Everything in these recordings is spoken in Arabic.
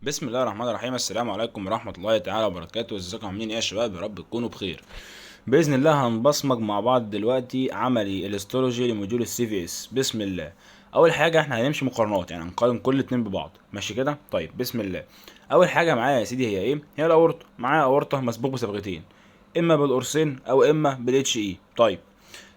بسم الله الرحمن الرحيم. السلام عليكم ورحمة الله تعالى وبركاته. ازيكم عاملين ايه يا شباب؟ يا رب تكونوا بخير. بإذن الله هنبصمج مع بعض دلوقتي عملي الاستولوجي لموديول السي في اس. بسم الله. اول حاجة احنا هنمشي مقارنات، يعني هنقارن كل اتنين ببعض، ماشي كده؟ طيب بسم الله. اول حاجة معايا يا سيدي هي ايه؟ هي الاورطة. معايا اورطة مسبوق بصبغتين، اما بالقرصين او اما بالاتش اي. طيب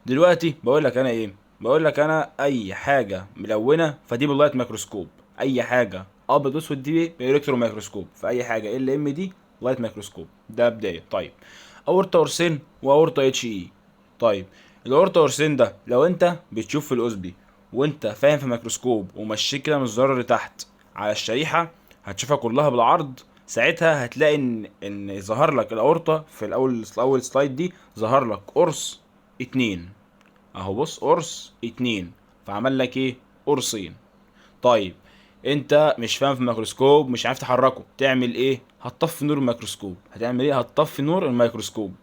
دلوقتي بقول لك انا ايه؟ بقول لك انا اي حاجه ملونه فدي باللايت ميكروسكوب، اي حاجه ابيض اسود دي بالالكترون ميكروسكوب، فاي حاجه ال ام دي لايت ميكروسكوب. ده بدايه. طيب اورتا اورسين واورتا اتش اي. طيب الاورتا اورسين ده لو انت بتشوف في الاسبي وانت فاهم في ميكروسكوب ومشيك كده من الزرار لتحت على الشريحه هتشوفها كلها بالعرض، ساعتها هتلاقي ان ظهر لك الاورطه في الاول سلايد دي، ظهر لك قرص اتنين اهو. بص قرص اتنين، فعمل لك ايه؟ قرصين. طيب انت مش فاهم في الميكروسكوب، مش عارف تحركه، تعمل ايه؟ هتطفي نور الميكروسكوب. هتعمل ايه؟ هتطفي نور الميكروسكوب.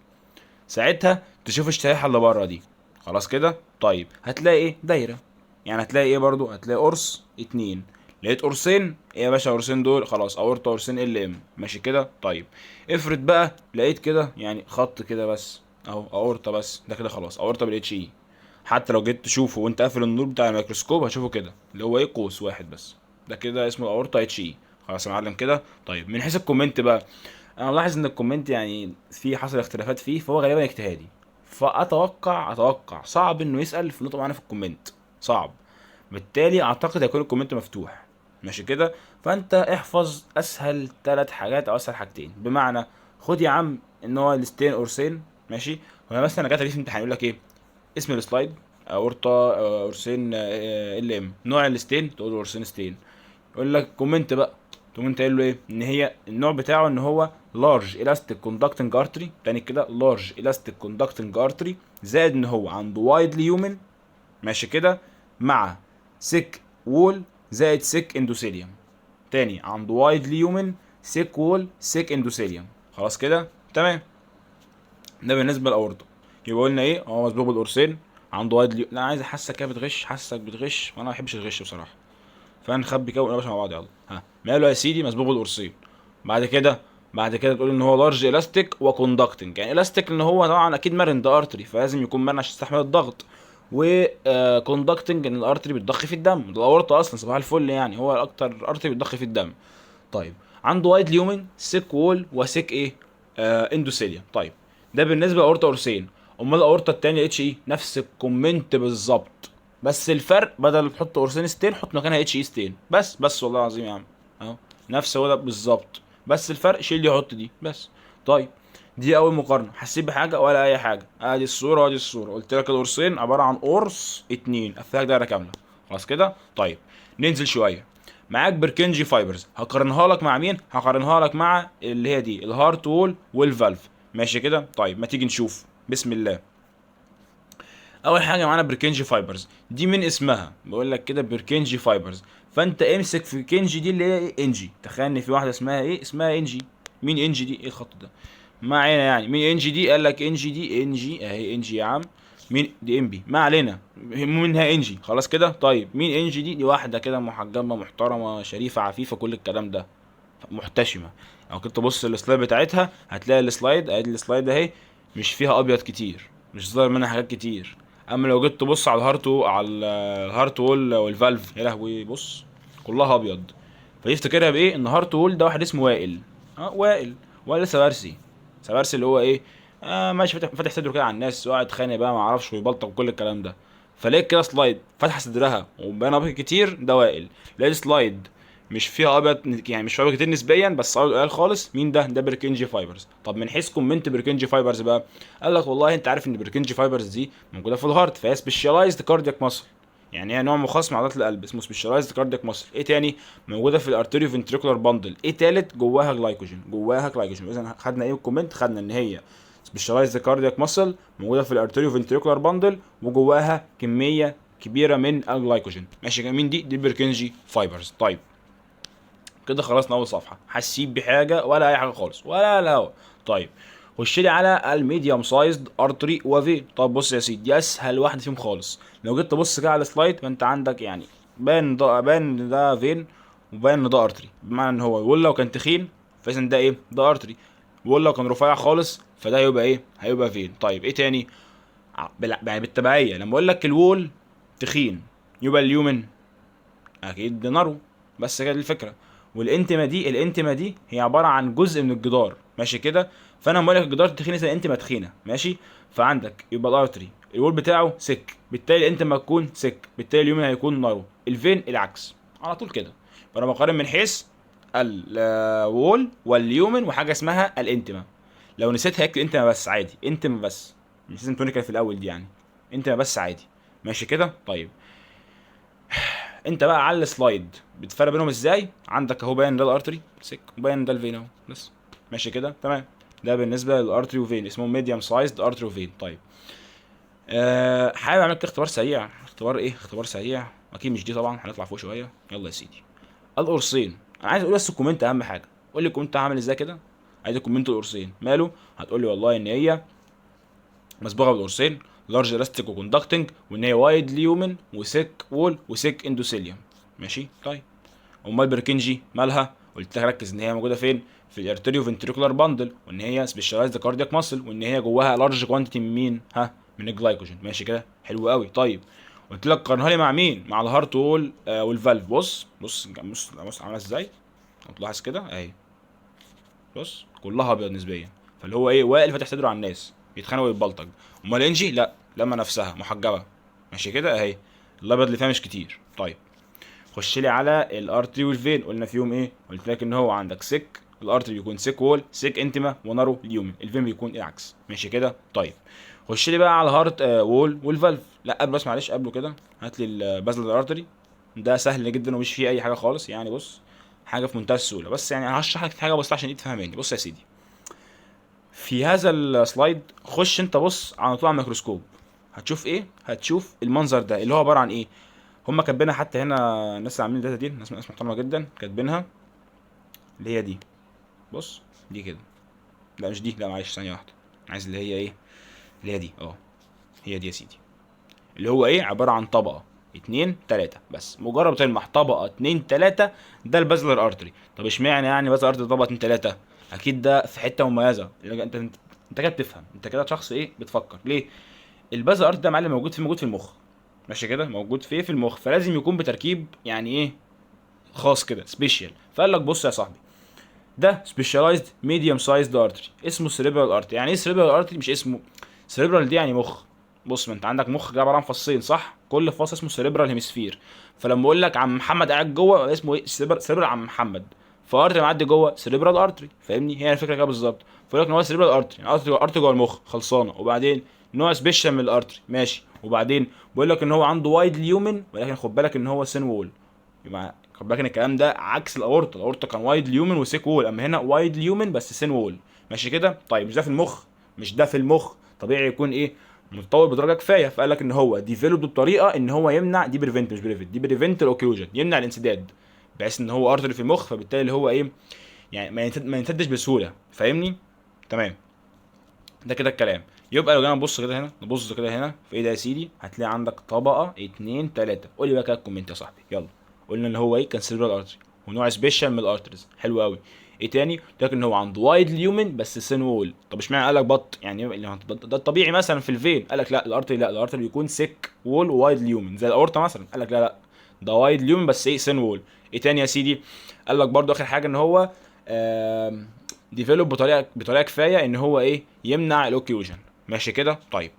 ساعتها تشوف الشريحه اللي بره دي. خلاص كده؟ طيب هتلاقي ايه؟ دايره. يعني هتلاقي ايه برضو؟ هتلاقي قرص اتنين. لقيت قرصين ايه يا باشا؟ قرصين دول خلاص اورطه قرصين ال ام، ماشي كده؟ طيب افرض بقى لقيت كده يعني خط كده بس اهو اورطه بس، ده كده خلاص اورطه بالاتش اي. حتى لو جيت تشوفه وانت قافل النور بتاع الميكروسكوب هتشوفه كده، اللي هو ايه؟ قوس واحد بس. ده كده اسمه الاورطه اتش اي. خلاص يا معلم كده. طيب من حيث الكومنت بقى، انا ملاحظ ان الكومنت يعني في حصل اختلافات فيه، فهو غالبا اجتهادي. فاتوقع صعب انه يسال في نقطه معينه في الكومنت، صعب. بالتالي اعتقد هيكون الكومنت مفتوح، ماشي كده؟ فانت احفظ اسهل ثلاث حاجات او اسهل حاجتين. بمعنى خد يا عم ان هو الستين قرصين، ماشي؟ هو مثلا جات لي في امتحان يقول لك ايه؟ اسم السلايد اورطه قرصين ال ام، نوع الستين تقول له قرصين ستين. يقول لك كومنت بقى، تقوم انت قايل له ايه؟ ان هي النوع بتاعه ان هو لارج الاستيك كوندكتنج ارتري. تاني كده لارج الاستيك كوندكتنج ارتري، زائد ان هو عنده وايدلي هيومن، ماشي كده؟ مع سيك وول زائد سيك اندوثيليوم. تاني عنده وايدلي هيومن، سيك وول، سيك اندوثيليوم. خلاص كده؟ تمام. ده بالنسبه للاورطه. يبقى قلنا ايه؟ هو مسبوق بالقرصين، عنده وايدلي. لا انا عايز احسك كده بتغش، حاسك بتغش وانا ما بحبش الغش بصراحه. فنخبي كده ونقول يا باشا مع بعض يلا. ها ماله يا سيدي؟ مسبوق بالقرصين. بعد كده تقول ان هو لارج الاستيك وكوندكتنج. يعني الاستيك ان هو طبعا اكيد مرن، ده ارتري فلازم يكون مرن عشان يستحمل الضغط. وكوندكتنج ان الارتري بتضخ في الدم، ده الاورطه اصلا صباح الفل، يعني هو اكتر ارتري بتضخ في الدم. طيب عنده وايد ليومن، سيك وول، وسيك ايه؟ اندوثيليوم. طيب ده بالنسبه لاورطه قرصين. امال الاورطه التانية اتش اي نفس الكومنت بالظبط، بس الفرق بدل ما تحط قرصين ستين حط مكانها اتش اي ستين بس والله العظيم يا عم اهو. نفس هو ده بالظبط، بس الفرق شيل دي حط دي بس. طيب دي اول مقارنه. حسيت بحاجه ولا اي حاجه؟ ادي الصوره وادي الصوره. قلت لك القرصين عباره عن قرص اتنين، قفلك دايره كامله. خلاص كده؟ طيب ننزل شويه. معاك بركنجي فايبرز، هقارنها لك مع مين؟ هقارنها لك مع اللي هي دي الهارت وول والفالف، ماشي كده؟ طيب ما تيجي نشوف. بسم الله. اول حاجه معانا بركنجي فايبرز، دي من اسمها بقول لك كده بركنجي فايبرز. فانت امسك في كنجي دي اللي هي ايه؟ انجي. تخيل ان في واحده اسمها ايه؟ اسمها انجي. مين انجي دي؟ ايه الخط ده؟ ما علينا. يعني مين انجي دي؟ قال لك انجي دي، انجي اهي انجي يا عم. مين دي؟ ام بي، ما علينا. منها انجي. خلاص كده؟ طيب مين انجي دي؟ دي واحده كده محجبه محترمه شريفه عفيفه كل الكلام ده، محتشمه. لو كنت تبص السلايد بتاعتها هتلاقي السلايد ادي السلايد اهي، مش فيها ابيض كتير، مش ظاهر منها حاجات كتير. اما لو جيت تبص على الهارت وول والفالف، يا لهوي بص كلها ابيض. فيفتكرها بايه؟ ان هارت وول ده واحد اسمه وائل. اه وائل. وائل سبارسي. سبارسي اللي هو ايه؟ ماشي فاتح صدره كده على الناس وقاعد خانق بقى ما اعرفش ويبلطج وكل الكلام ده. فلقيت كده سلايد فاتحه صدرها وباين ابيض كتير، ده وائل. لقيت سلايد مش فيها ابيض، يعني مش فيها ابيض كتير نسبيا بس ابيض قليل خالص، مين ده؟ ده بركنجي فايبرز. طب من حيث كومنت بركنجي فايبرز بقى، قال لك والله انت عارف ان بركنجي فايبرز دي موجوده في الهارت، فهي سبيشاليزد كاردياك ماسل. يعني هي نوع مخصص من عضلات القلب اسمه سبيشاليزد كاردياك ماسل. ايه تاني؟ موجوده في الارتيريو فنتريكولار باندل. ايه تالت؟ جواها جلايكوجين. جواها جلايكوجين. اذا خدنا ايه الكومنت؟ خدنا ان هي سبيشاليزد كاردياك ماسل موجوده في الارتيريو فنتريكولار باندل وجواها كميه كبيره من الجلايكوجين، ماشي؟ مين دي؟ دي بركنجي فايبرز. طيب كده خلصنا اول صفحه. حسيت بحاجه ولا اي حاجه خالص ولا الهوا؟ طيب خش لي على الميديوم سايزد ارتري وفي. طب بص يا سيدي، دي اسهل واحده فيهم خالص. لو جيت تبص كده على السلايد فانت عندك يعني بان ده فين، وباين ان ده ارتري، بمعنى ان هو الوول لو كان تخين فاذا ده ايه؟ ده ارتري. الوول لو كان رفيع خالص فده هيبقى ايه؟ هيبقى فين. طيب ايه تاني؟ يعني بالتبعيه لما اقول لك الوول تخين يبقى اليومن اكيد نارو. بس كده الفكره. والانتما دي، الانتما دي هي عباره عن جزء من الجدار، ماشي كده. فانا بقول لك الجدار تخينه زي الانتما تخينه، ماشي. فعندك يبقى الارتري الوول بتاعه سك، بالتالي الانتما هتكون سك، بالتالي اليومن هيكون نارو، الفين العكس على طول كده. فانا بقارن من حيث الوول واليومن وحاجه اسمها الانتما. لو نسيت هيكتب انتما بس عادي، انتما بس، مش لازم تونيكال في الاول دي يعني، انتما بس عادي، ماشي كده. طيب انت بقى على السلايد بتفرق بينهم ازاي؟ عندك اهو باين ده الارتري سك، وباين ده الفين اهو بس، ماشي كده تمام. ده بالنسبه للارتري وفين، اسمه ميديوم سايزد ارتري وفين. طيب حابب اعمل لك اختبار سريع. اختبار ايه؟ اختبار سريع، اكيد مش دي طبعا، هنطلع فوق شويه. يلا يا سيدي، القرصين. انا عايز اقول بس الكومنت اهم حاجه، قول لي الكومنت عامل ازاي كده. عايز الكومنت القرصين ماله. هتقول لي والله ان هي مصبوغه بالقرصين، لارج الاستيك وكوندكتنج، وان هي وايد ليومن وسيك وول وسيك اندوثيليوم، ماشي. طيب امال بركنجي مالها؟ قلت لك ركز ان هي موجوده فين؟ في الارتريو فنتريكولار باندل، وان هي سبيشاليزد كاردياك ماسل، وان هي جواها لارج كوانتيتي من مين؟ ها، من الجلايكوجين، ماشي كده حلو قوي. طيب قلت لك قارنها لي مع مين؟ مع الهارت وول والفالف. بص بص بص بص عامله ازاي، هتلاحظ كده اهي، بص كلها ابيض نسبيا. فاللي هو ايه؟ واقف فاتح صدره على الناس بيتخانق ويتبلطج. امال انجي لا، لما نفسها محجبه، ماشي كده اهي، الابيض اللي فيها مش كتير. طيب خش لي على الارتري والفين، قلنا فيهم ايه؟ قلت لك ان هو عندك سيك، الارتري بيكون سيك وول سيك انتما ونارو ليومن، الفين بيكون العكس، ماشي كده. طيب خش لي بقى على الهارت وول والفالف. لا قبل، بس معلش قبله كده هات لي البازل الارتري. ده سهل جدا ومش فيه اي حاجه خالص يعني. بص حاجه في منتهى السهوله، بس يعني هشرح لك حاجه بس عشان تفهمني. بص يا سيدي، في هذا السلايد خش انت بص على طول على الميكروسكوب، هتشوف ايه؟ هتشوف المنظر ده اللي هو عباره عن ايه. هما كاتبينها حتى هنا، الناس اللي عاملين الداتا دي ناس محترمه جدا كاتبينها، اللي هي دي. بص دي كده، لا مش دي، لا معلش ثانيه واحده، عايز اللي هي ايه، اللي هي دي هي دي يا سيدي. اللي هو ايه؟ عباره عن طبقه اتنين تلاتة، بس مجرد تلمح طبقه اتنين تلاتة ده البازلر ارتري. طب اشمعنى يعني بازلر ارتري طبقه اتنين تلاتة؟ اكيد ده في حته مميزه. انت كده بتفهم، انت كده شخص ايه بتفكر ليه. البازلر ارتري ده معلم موجود في المخ، ماشي كده، موجود في المخ، فلازم يكون بتركيب يعني ايه، خاص كده سبيشال. فقال لك بص يا صاحبي، ده سبيشاليزد ميديوم سايزد ارتري اسمه سيريبرال ارتري. يعني ايه سيريبرال ارتري؟ مش اسمه سيريبرال دي يعني مخ. بص، ما انت عندك مخ كده عباره عن فصين صح، كل فص اسمه سيريبرال هيمسفير. فلما اقول لك عم محمد قاعد جوه اسمه ايه؟ سيريبرال عم محمد. فارتري معدي جوه سيريبرال ارتري، فاهمني؟ هي الفكره كده بالظبط. فيقول لك ان هو سيريبرال ارتري، يعني ارتري جوه المخ خلصانه. وبعدين نوع سبيشال من الارتري، ماشي. وبعدين بيقول لك ان هو عنده وايد ليومن، ولكن خد بالك ان هو سين وول. يبقى خد بالك ان الكلام ده عكس الاورطه. الاورطه كان وايد ليومن وسيك وول، اما هنا وايد ليومن بس سين وول، ماشي كده. طيب مش ده في المخ، مش ده في المخ، طبيعي يكون ايه؟ متطور بدرجه كفايه. فقال لك ان هو ديفلوبد بطريقه ان هو يمنع دي بريفنت، مش بريفنت، دي بريفنت الاوكلوجن، يمنع الانسداد، بحيث ان هو ارتري في المخ، فبالتالي اللي هو ايه يعني ما ينسدش بسهوله، فاهمني؟ تمام. ده كده الكلام. يبقى لو جينا نبص كده هنا، نبص كده هنا في ايه ده يا سيدي، هتلاقي عندك طبقه اتنين تلاته. قول لي بقى كده الكومنت يا صاحبي، يلا. قلنا ان هو ايه؟ كان سيربرال ارتري ونوع سبيشال من الارتريز، حلو قوي. ايه تاني؟ قلت لك ان هو عنده وايد ليومن بس سين وول. طب اشمعنى قال لك بط يعني ده الطبيعي مثلا في الفين؟ قال لك لا، الارتري لا، الارتري بيكون سيك وول ووايد ليومن زي الاورطه مثلا. قال لك لا لا، ده وايد ليومن بس ايه؟ سين وول. ايه تاني يا سيدي؟ قال لك برضو اخر حاجه ان هو ديفلوب بطريقه كفايه ان هو ايه؟ يمنع الاوكلوجن، ماشي كده. طيب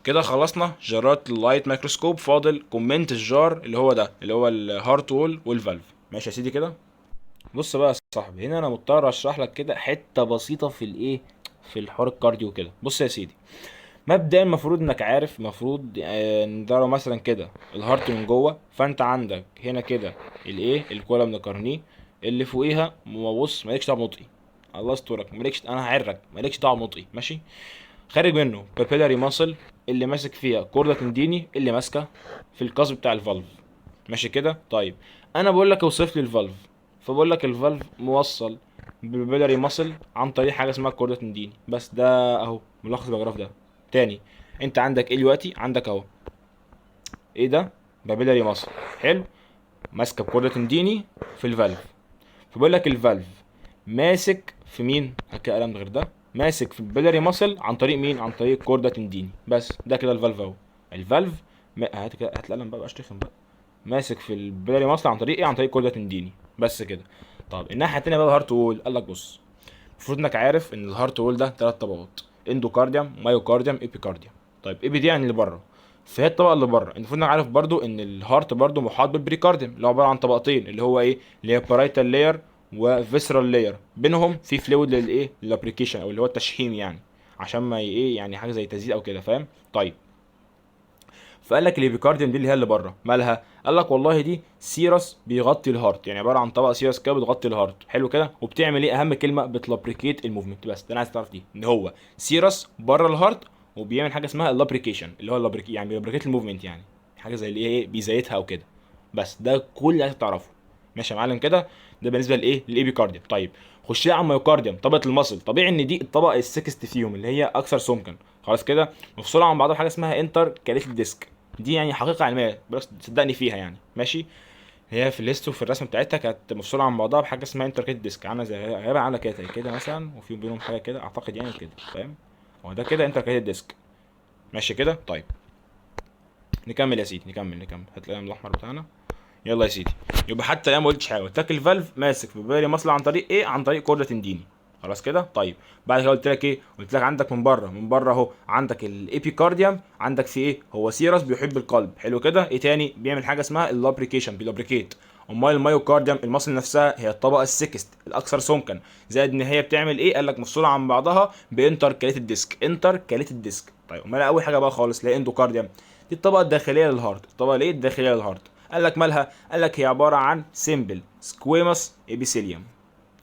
كده خلصنا جارات اللايت مايكروسكوب، فاضل كومنت الجار اللي هو ده، اللي هو الهارت وول والفالف، ماشي يا سيدي كده. بص بقى يا صاحبي، هنا انا مضطر اشرح لك كده حته بسيطه في الايه، في الحوار الكارديو كده. بص يا سيدي، مبدئيا المفروض انك عارف، المفروض ندرى مثلا كده الهارت من جوه، فانت عندك هنا كده الايه، الكولا من الكارنيه اللي فوقيها. بص مالكش دعوه بنطقي، الله يسترك، مالكش، انا هعرك، مالكش دعوه بنطقي، ماشي. خارج منه بابيلاري ماسل اللي ماسك فيها كوردا تنديني اللي ماسكه في القصب بتاع الفالف، ماشي كده. طيب انا بقول لك اوصف لي الفالف، فبقول لك الفالف موصل بالبابيلاري ماسل عن طريق حاجه اسمها كوردا تنديني، بس ده اهو ملخص الباراجراف ده. تاني، انت عندك ايه دلوقتي؟ عندك اهو ايه ده؟ بابيلاري ماسل، حلو. ماسكه بكوردة تنديني في الفالف. فبيقول لك الفالف ماسك في مين؟ هكا قلم غير ده، ماسك في البيلاري ماسل عن طريق مين؟ عن طريق كوردة تنديني. بس ده كده الفالف اهو. الفالف هات كده، هات القلم بقى، بقاش تفهم بقى. ماسك في البيلاري ماسل عن طريق ايه؟ عن طريق كوردة تنديني. بس كده. طب الناحيه التانيه بقى الهارت وول، قال لك بص، المفروض انك عارف ان الهارت وول ده ثلاث طبقات: اندوكارديوم، مايوكارديوم، ايبيكارديوم. طيب ايبي دي يعني اللي بره، فهي الطبقه اللي بره. المفروض انك عارف برضو ان الهارت برضو محاط بالبريكارديوم اللي هو عباره عن طبقتين، اللي هو ايه؟ اللي هي بارايتال لاير وفيسرال لاير، بينهم في فلويد للايه؟ للابريكيشن او اللي هو التشحيم يعني، عشان ما ايه يعني حاجه زي تزييد او كده، فاهم؟ طيب فقال لك الابيكارديوم دي اللي هي اللي بره مالها؟ قال لك والله دي سيرس بيغطي الهارت، يعني عباره عن طبقه سيرس كده بتغطي الهارت. حلو كده. وبتعمل ايه؟ اهم كلمه، بتلابريكيت الموفمنت. بس ده انا عايز تعرف دي ان هو سيرس بره الهارت، وبيعمل حاجه اسمها اللابريكيشن اللي هو يعني بيلابريكيت الموفمنت، يعني حاجه زي اللي ايه بيزيتها او كده. بس ده كل اللي عايز تعرفه. ماشي يا معلم كده. ده بالنسبه لايه؟ للايبيكارديوم. طيب خش لي على الميوكارديوم، طبقه المصل. طبيعي ان دي الطبقه السكست فيهم اللي هي اكثر سمكا. خلاص كده. مفصوله عن بعضها بحاجه اسمها انتر كاليتيك ديسك. دي يعني حقيقه علميه، بس تصدقني فيها يعني. ماشي. هي في الليست وفي الرسم بتاعتها كانت مفصوله عن بعضها بحاجه اسمها انتر كاليتيك ديسك، عامله زي غالبا عامله كده كده مثلا، وفي بينهم حاجه كده اعتقد يعني كده، فاهم؟ هو ده كده انتر كاليتيك ديسك. ماشي كده. طيب نكمل يا سيدي، نكمل. هات القلم الاحمر بتاعنا. يلا يا سيدي. يبقى حتى الان ما قلتش حاجه، قلت لك الفالف ماسك في بالي مصل عن طريق ايه؟ عن طريق كوردة تنديني. خلاص كده. طيب بعد كده قلت لك ايه؟ قلت لك عندك من بره اهو، عندك الايبيكارديوم، عندك في ايه؟ هو سيرس بيحب القلب. حلو كده. ايه تاني؟ بيعمل حاجه اسمها اللابريكيشن، بيلابريكيت. امال المايوكارديوم المصل نفسها هي الطبقه السكست الاكثر سمكا، زائد ان هي بتعمل ايه؟ قال لك مفصوله عن بعضها بانتر كاليتد ديسك. انتر كاليتد ديسك. طيب امال اول حاجه بقى خالص اللي هي اندوكارديوم، دي الطبقه الداخليه للهارت. الطبقه الايه؟ الداخليه للهارت. قال لك مالها؟ قال لك هي عباره عن سيمبل سكويموس ابيثيليوم.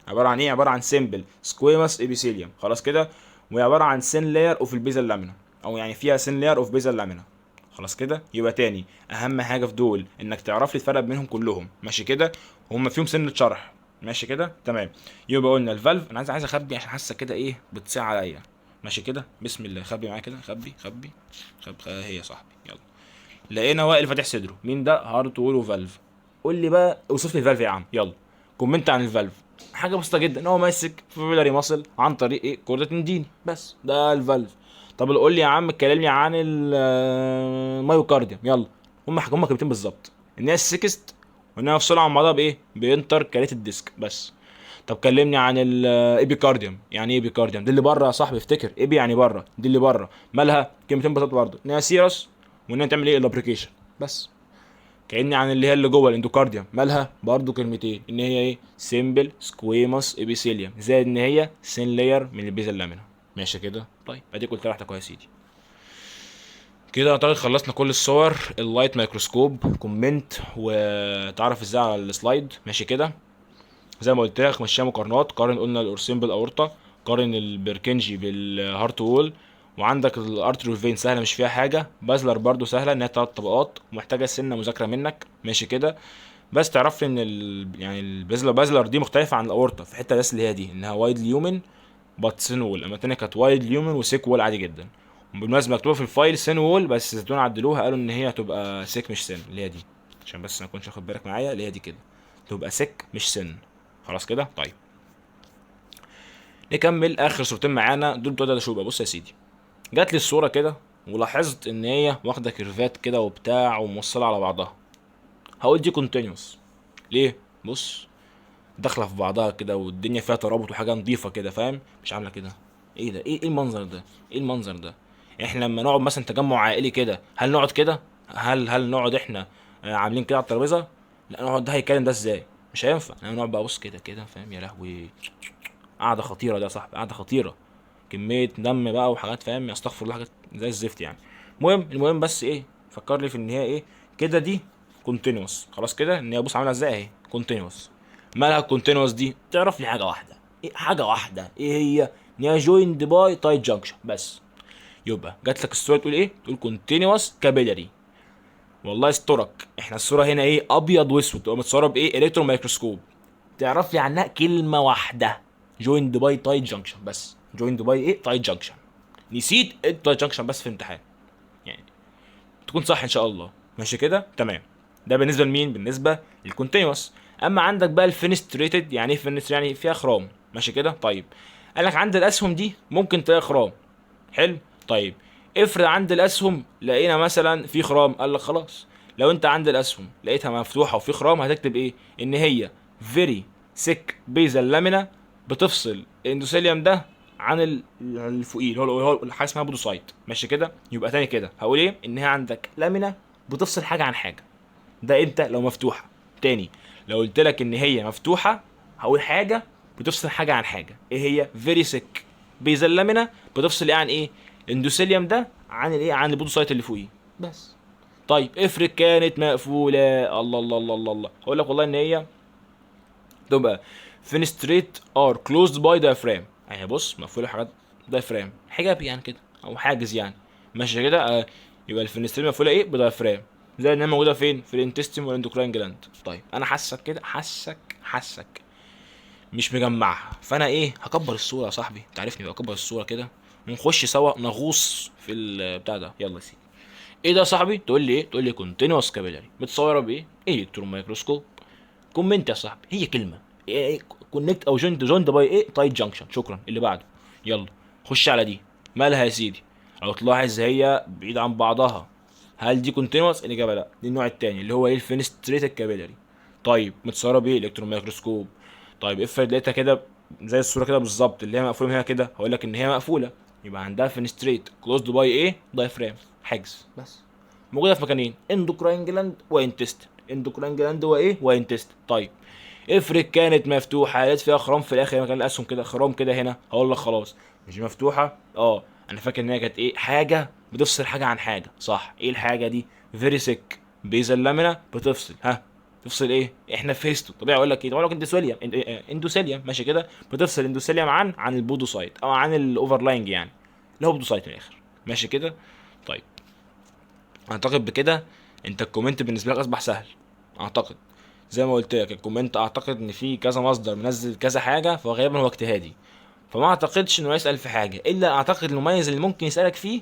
عباره عن ايه؟ عباره عن سيمبل سكويموس ابيثيليوم. خلاص كده. وهي عباره عن سين لاير اوف البيزل لامينا، او يعني فيها سين لاير اوف بيزل لامينا. خلاص كده. يبقى تاني اهم حاجه في دول انك تعرف لي الفرق بينهم كلهم. ماشي كده. وهم فيهم سنه شرح. ماشي كده. تمام. يبقى قلنا الفالف، انا عايز اخبي عشان حاسه كده ايه بتصيع عليا. ماشي كده. بسم الله. خبي معايا كده. خبي. هي صاحبي. يلا. لقينا وائل فاتح صدره. مين ده؟ هارت وول وفالف. قول لي بقى اوصف لي الفالف يا عم. يلا كومنت عن الفالف. حاجه بسيطه جدا، ان هو ماسك في بيلاري ماسل عن طريق ايه؟ كوردة تنديني. بس ده الفالف. طب قول لي يا عم، كلمني عن المايوكارديوم. يلا. هم كلمتين بالظبط، ان هي السكست، وانها مفصوله عن بعضها بايه؟ بانتر كاليتد ديسك بس. طب كلمني عن الايبيكارديوم. يعني ايه ايبيكارديوم؟ دي اللي بره يا صاحبي، افتكر ايبي يعني بره، دي اللي بره. مالها؟ كلمتين بالظبط برضه، انها سيرس، وانها تعمل ايه؟ الابريكيشن. بس. كأني عن اللي هي اللي جوه الاندوكارديوم، مالها؟ برضو كلمتين، ان هي ايه؟ سيمبل سكويموس ابيثيليوم، زائد ان هي سين لاير من البيزل لامينا. ماشي كده. طيب اديك قلت راحتك يا سيدي. كده اعتقد خلصنا كل الصور. اللايت مايكروسكوب كومنت وتعرف ازاي على السلايد. ماشي كده. زي ما قلت لك مشيها مقارنات. قارن قلنا الأورسين بالأورطة، قارن البركنجي بالهارت وول. وعندك الارتريول فين سهله مش فيها حاجه. بازلر برضو سهله، انها تلات طبقات ومحتاجه سنه مذاكره منك. ماشي كده. بس تعرف ان يعني البازلر دي مختلفه عن الاورطه في حته، بس اللي هي دي انها وايد ليومن بات سين وول، اما التانيه كانت وايد ليومن وسيك وول عادي جدا. وبالمناسبه مكتوبه في الفايل سين وول، بس زيتون عدلوها قالوا ان هي هتبقى سيك مش سن، اللي هي دي. عشان بس ما اكونش واخد بالك معايا، اللي هي دي كده تبقى سيك مش سن. خلاص كده. طيب نكمل اخر صورتين معانا دول بتوع شوبه. بص يا سيدي، جات لي الصوره كده ولاحظت ان هي واخده كيرفات كده وبتاع وموصله على بعضها. هقول دي كونتينوس. ليه؟ بص، داخله في بعضها كده والدنيا فيها ترابط وحاجه نظيفه كده، فاهم؟ مش عامله كده. ايه ده؟ ايه المنظر ده؟ ايه المنظر ده؟ احنا لما نقعد مثلا تجمع عائلي كده، هل نقعد كده؟ هل نقعد احنا عاملين كده على الترابيزه؟ لا نقعد. ده هيتكلم ده ازاي؟ مش هينفع. انا نقعد بقى بص كده كده، فاهم؟ يا لهوي، قعده خطيره ده يا صاحبي، قعده خطيره. كميه دم بقى وحاجات، فاهم؟ استغفر الله، حاجات زي الزفت يعني. المهم بس ايه، فكر لي في ان هي ايه كده. دي كونتينوس. خلاص كده. ان هي بص عامله ازاي اهي كونتينوس. مالها الكونتينوس دي؟ تعرف لي حاجه واحده. إيه حاجه واحده؟ ايه هي؟ ان هي جويند باي تايت جانكشن بس. يبقى جات لك الصوره تقول ايه؟ تقول كونتينوس كابيلاري. والله يسترك، احنا الصوره هنا ايه؟ ابيض واسود، تبقى متصوره بايه؟ الكترون مايكروسكوب. تعرف لي عنها كلمه واحده. جويند باي تايت جانكشن بس. جويند باي ايه؟ تايت جانكشن. نسيت التايت جانكشن بس في امتحان يعني. تكون صح ان شاء الله. ماشي كده. تمام. ده بالنسبه لمين؟ بالنسبه للكونتينوس. اما عندك بقى الفينستريتد، يعني ايه فينستر؟ يعني فيها خرام، ماشي كده. طيب قال لك عند الاسهم دي ممكن تلاقي خرام، حلو. طيب افرض عند الاسهم لقينا مثلا في خرام، قال لك خلاص، لو انت عند الاسهم لقيتها مفتوحه وفي خرام، هتكتب ايه؟ ان هي فيري سيك بيزل لامينا، بتفصل الاندوثيليوم ده عن اللي فوقيه، اللي هو حاجه اسمها بودوسايت، ماشي كده. يبقى تاني كده هقول ايه؟ ان هي عندك لامينا بتفصل حاجه عن حاجه. ده امتى؟ لو مفتوحه. تاني، لو قلت لك ان هي مفتوحه، هقول حاجه بتفصل حاجه عن حاجه. ايه هي؟ فيري سيك بيزل لامينا، بتفصل ايه عن ايه؟ الاندوثيليوم ده عن الايه؟ عن البودوسايت اللي فوقيه بس. طيب افرض كانت مقفوله، الله الله الله الله الله، هقول لك والله ان هي تبقى فينستريت ار كلوزد باي diaphragm. يعني بص، مقفوله حاجات diaphragm، حجاب يعني كده، او حاجز يعني، ماشي كده. يبقى الفينستريت مقفوله ايه؟ بدايفرام، زي انها موجوده فين؟ في الانتستين والاندوكراين جلاند. طيب انا حاسك كده، حاسك مش مجمعها، فانا ايه؟ هكبر الصوره يا صاحبي، انت عارفني بقى، اكبر الصوره كده ونخش سوا نغوص في البتاع ده. يلا يا سيدي. ايه ده يا صاحبي؟ تقول لي ايه؟ تقول لي كونتينوس كابيلاري متصوره بايه؟ الكترون مايكروسكوب. كومنت يا صاحبي، هي كلمه إيه؟ كونكت او جوينت باي ايه؟ تايت جانكشن. شكرا. اللي بعده. يلا خش على دي. مالها يا سيدي؟ لو تلاحظ هي بعيد عن بعضها. هل دي كونتينوس؟ الاجابه لا، دي النوع الثاني اللي هو ايه؟ الفينستريتد كابيلاري. طيب متصوره بايه؟ الكترون مايكروسكوب. طيب افرض لقيتها كده زي الصوره كده بالظبط، اللي هي مقفوله من هنا كده، هقول لك ان هي مقفوله، يبقى عندها فينستريت كلوزد باي ايه؟ دايفرام، حجز بس. موجوده في مكانين، اندوكراين جلاند وانتست. اندوكراين جلاند وايه؟ وانتست. طيب افرض كانت مفتوحه، لقيت فيها خرام في الاخر مكان الاسهم كده، خرام كده هنا، هقول لك خلاص مش مفتوحه. انا فاكر ان هي كانت ايه؟ حاجه بتفصل حاجه عن حاجه، صح. ايه الحاجه دي؟ فيري سيك بيزل لامينا، بتفصل تفصل ايه؟ احنا في هيستو طبيعي اقول لك ايه؟ طبعا اقول لك اندوثيليوم، اندوثيليوم، ماشي كده. بتفصل اندوثيليوم عن البودوسايت، او عن الاوفرلاينج يعني، اللي هو بودوسايت من الاخر، ماشي كده. طيب اعتقد بكده انت الكومنت بالنسبه لك اصبح سهل، اعتقد. زي ما قلت لك الكومنت، اعتقد ان في كذا مصدر منزل كذا حاجه، فغالبا هو اجتهادي، فما اعتقدش انه يسال في حاجه. الا اعتقد المميز اللي ممكن يسالك فيه،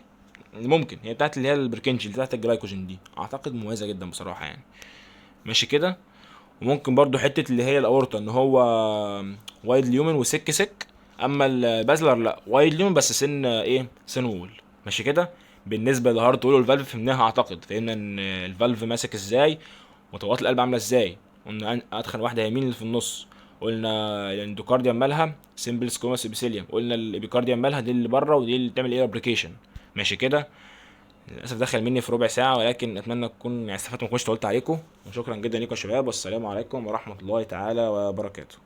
اللي ممكن هي بتاعت اللي هي البركنجي، اللي بتاعت الجلايكوجين دي، اعتقد مميزه جدا بصراحه يعني، ماشي كده. وممكن برضو حته اللي هي الاورطه، ان هو وايد ليومن وسك سك. اما البازلر لا، وايد ليومن بس سن ايه؟ سن وول، ماشي كده. بالنسبه للهارت وول والفالف فهمناها، اعتقد فهمنا ان الفالف ماسك ازاي وطبقات القلب عامله ازاي. قلنا ادخل واحده يمين اللي في النص. قلنا الاندوكارديوم مالها سيمبل سكوماس ابيثيليوم. قلنا الابيكارديوم مالها دي اللي بره، ودي اللي بتعمل ايه؟ ابريكيشن، ماشي كده. للاسف دخل مني في ربع ساعه، ولكن اتمنى اكون يعني استفدت، ما كنتش طولت عليكم. وشكرا جدا لكم يا شباب، والسلام عليكم ورحمه الله تعالى وبركاته.